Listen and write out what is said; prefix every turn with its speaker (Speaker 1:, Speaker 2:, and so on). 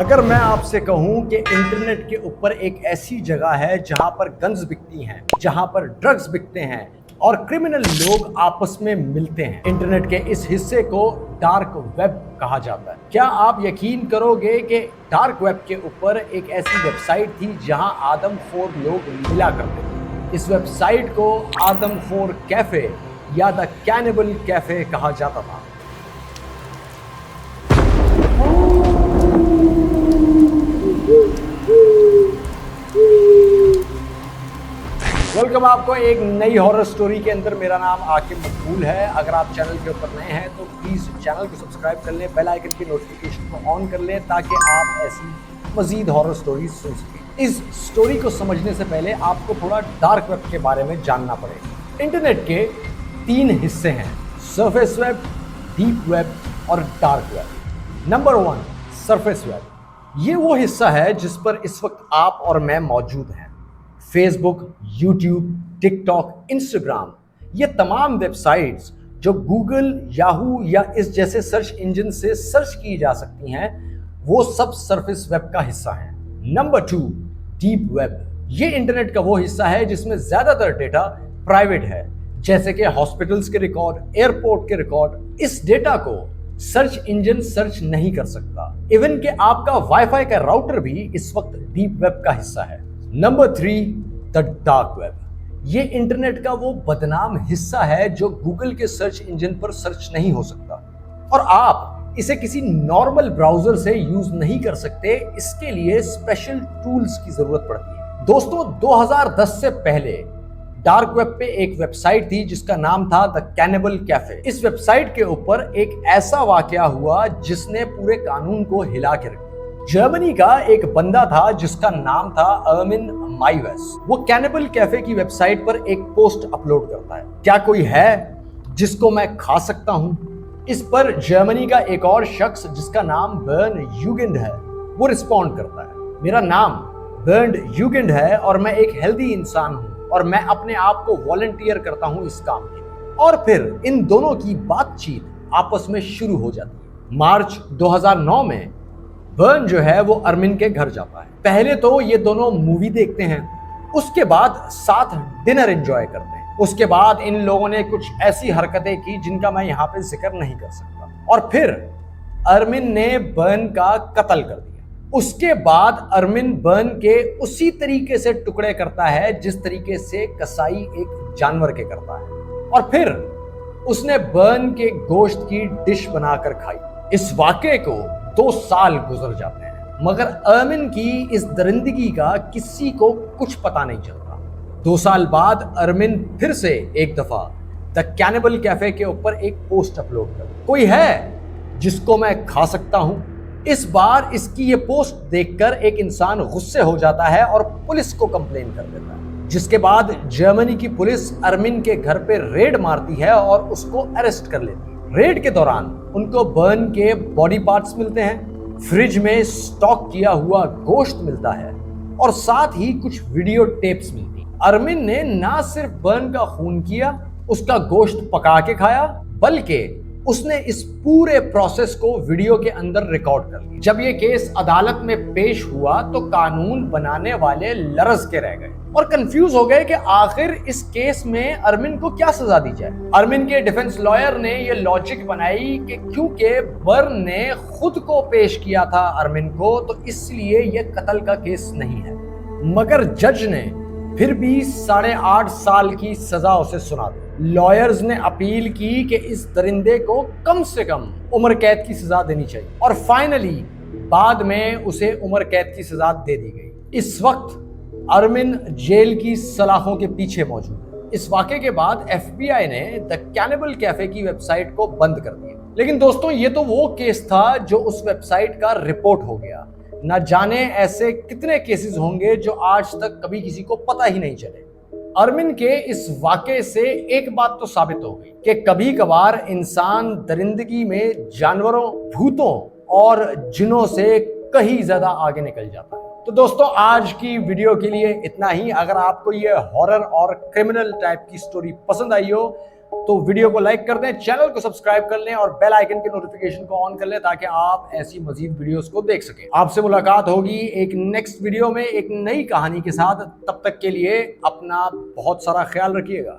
Speaker 1: अगर मैं आपसे कहूं कि इंटरनेट के ऊपर एक ऐसी जगह है जहां पर गन्स बिकती हैं, जहां पर ड्रग्स बिकते हैं और क्रिमिनल लोग आपस में मिलते हैं, इंटरनेट के इस हिस्से को डार्क वेब कहा जाता है। क्या आप यकीन करोगे कि डार्क वेब के ऊपर एक ऐसी वेबसाइट थी जहां आदमखोर लोग मिला करते थे। इस वेबसाइट को आदमखोर कैफे या द कैनिबल कैफे कहा जाता था। वेलकम आपको एक नई हॉरर स्टोरी के अंदर। मेरा नाम आकिब मकबूल है। अगर आप चैनल के ऊपर नए हैं तो प्लीज़ चैनल को सब्सक्राइब कर लें, बेल आइकन की नोटिफिकेशन को ऑन कर लें ताकि आप ऐसी मज़ीद हॉरर स्टोरीज सुन सकें। इस स्टोरी को समझने से पहले आपको थोड़ा डार्क वेब के बारे में जानना पड़ेगा। इंटरनेट के 3 हिस्से हैं, सरफेस वेब, डीप वेब और dark web. Number 1, surface web. ये वो हिस्सा है जिस पर इस वक्त आप और मैं मौजूद हैं। फेसबुक, यूट्यूब, टिकटॉक, इंस्टाग्राम, ये तमाम वेबसाइट्स जो गूगल, याहू या इस जैसे सर्च इंजन से सर्च की जा सकती हैं, वो सब सरफेस वेब का हिस्सा हैं। Number 2, deep web. ये इंटरनेट का वो हिस्सा है जिसमें ज्यादातर डेटा प्राइवेट है, जैसे कि हॉस्पिटल्स के रिकॉर्ड, एयरपोर्ट के रिकॉर्ड। इस डेटा को सर्च इंजन सर्च नहीं कर सकता। इवन कि आपका वाईफाई का राउटर भी इस वक्त डीप वेब का हिस्सा है। Number 3, the dark web. ये इंटरनेट का वो बदनाम हिस्सा है जो गूगल के सर्च इंजन पर सर्च नहीं हो सकता और आप इसे किसी नॉर्मल ब्राउजर से यूज नहीं कर सकते। इसके लिए स्पेशल टूल्स की जरूरत पड़ती है। दोस्तों, 2010 से पहले डार्क वेब पे एक वेबसाइट थी जिसका नाम था द कैनिबल कैफे। इस वेबसाइट के ऊपर एक ऐसा वाकया हुआ जिसने पूरे कानून को हिला के रखा। जर्मनी का एक बंदा था जिसका नाम था अर्मिन माइवेस। वो कैनिबल कैफे की वेबसाइट पर एक पोस्ट अपलोड करता है, क्या कोई है जिसको मैं खा सकता हूं? इस पर जर्मनी का एक और शख्स जिसका नाम बर्न यूगेंड है, वो रिस्पॉन्ड करता है, मेरा नाम बर्न यूगेंड है और मैं एक हेल्दी इंसान हूं और मैं अपने आप को वॉलंटियर करता हूं इस काम के लिए। और फिर इन दोनों की बातचीत आपस में शुरू हो जाती है। मार्च 2009 में बर्न जो है वो अर्मिन के घर जाता है। पहले तो ये दोनों मूवी देखते हैं, उसके बाद साथ डिनर एंजॉय करते हैं। उसके बाद इन लोगों ने कुछ ऐसी हरकतें की जिनका मैं यहाँ पे जिक्र नहीं कर सकता। और फिर अर्मिन ने बर्न का कत्ल कर दिया। उसके बाद अर्मिन बर्न के उसी तरीके से टुकड़े करता है जिस तरीके से कसाई एक जानवर के करता है। और फिर उसने बर्न के गोश्त की डिश बनाकर खाई। इस वाकये को 2 साल गुजर जाते हैं, मगर अर्मिन की इस दरिंदगी का किसी को कुछ पता नहीं चलता। 2 साल बाद अर्मिन फिर से एक दफा द कैनिबल कैफे के ऊपर एक पोस्ट अपलोड कर, कोई है जिसको मैं खा सकता हूं? इस बार इसकी ये पोस्ट देखकर एक इंसान गुस्से हो जाता है और पुलिस को कंप्लेन कर देता है, जिसके बाद जर्मनी की पुलिस अर्मिन के घर पे रेड मारती है और उसको अरेस्ट कर लेती है। रेड के दौरान उनको बर्न के बॉडी पार्ट्स मिलते हैं, फ्रिज में स्टॉक किया हुआ गोश्त मिलता है और साथ ही कुछ वीडियो टेप्स मिलती। अर्मिन ने ना सिर्फ बर्न का खून किया, उसका गोश्त पका के खाया, बल्कि उसने इस पूरे प्रोसेस को वीडियो के अंदर रिकॉर्ड कर लिया। जब ये केस अदालत में पेश हुआ तो कानून बनाने वाले लरज के रह गए और कंफ्यूज हो गए कि आखिर इस केस में अर्मिन को क्या सजा दी जाए। अर्मिन के डिफेंस लॉयर ने ये लॉजिक बनाई कि क्योंकि बर्न ने खुद को पेश किया था अर्मिन को, तो इसलिए ये कत्ल का केस नहीं है। मगर जज ने फिर भी 8.5 साल की सजा उसे सुना दी। लॉयर्स ने अपील की कि इस दरिंदे को कम से कम उम्र कैद की सजा देनी चाहिए और फाइनली बाद में उसे उम्र कैद की सजा दे दी गई। इस वक्त अर्मिन जेल की सलाखों के पीछे मौजूद है। इस वाक़े के बाद FBI ने द कैनिबल कैफे की वेबसाइट को बंद कर दिया। लेकिन दोस्तों, ये तो वो केस था जो उस वेबसाइट का रिपोर्ट हो गया। न जाने ऐसे कितने केसेस होंगे जो आज तक कभी किसी को पता ही नहीं चले। अर्मिन के इस वाक़े से एक बात तो साबित हो गई कि कभी कभार इंसान दरिंदगी में जानवरों, भूतों और जिनों से कहीं ज्यादा आगे निकल जाता है। तो दोस्तों, आज की वीडियो के लिए इतना ही। अगर आपको ये हॉरर और क्रिमिनल टाइप की स्टोरी पसंद आई हो तो वीडियो को लाइक कर दें, चैनल को सब्सक्राइब कर लें और बेल आइकन के नोटिफिकेशन को ऑन कर लें ताकि आप ऐसी मजीद वीडियोस को देख सकें। आपसे मुलाकात होगी एक नेक्स्ट वीडियो में एक नई कहानी के साथ। तब तक के लिए अपना बहुत सारा ख्याल रखिएगा।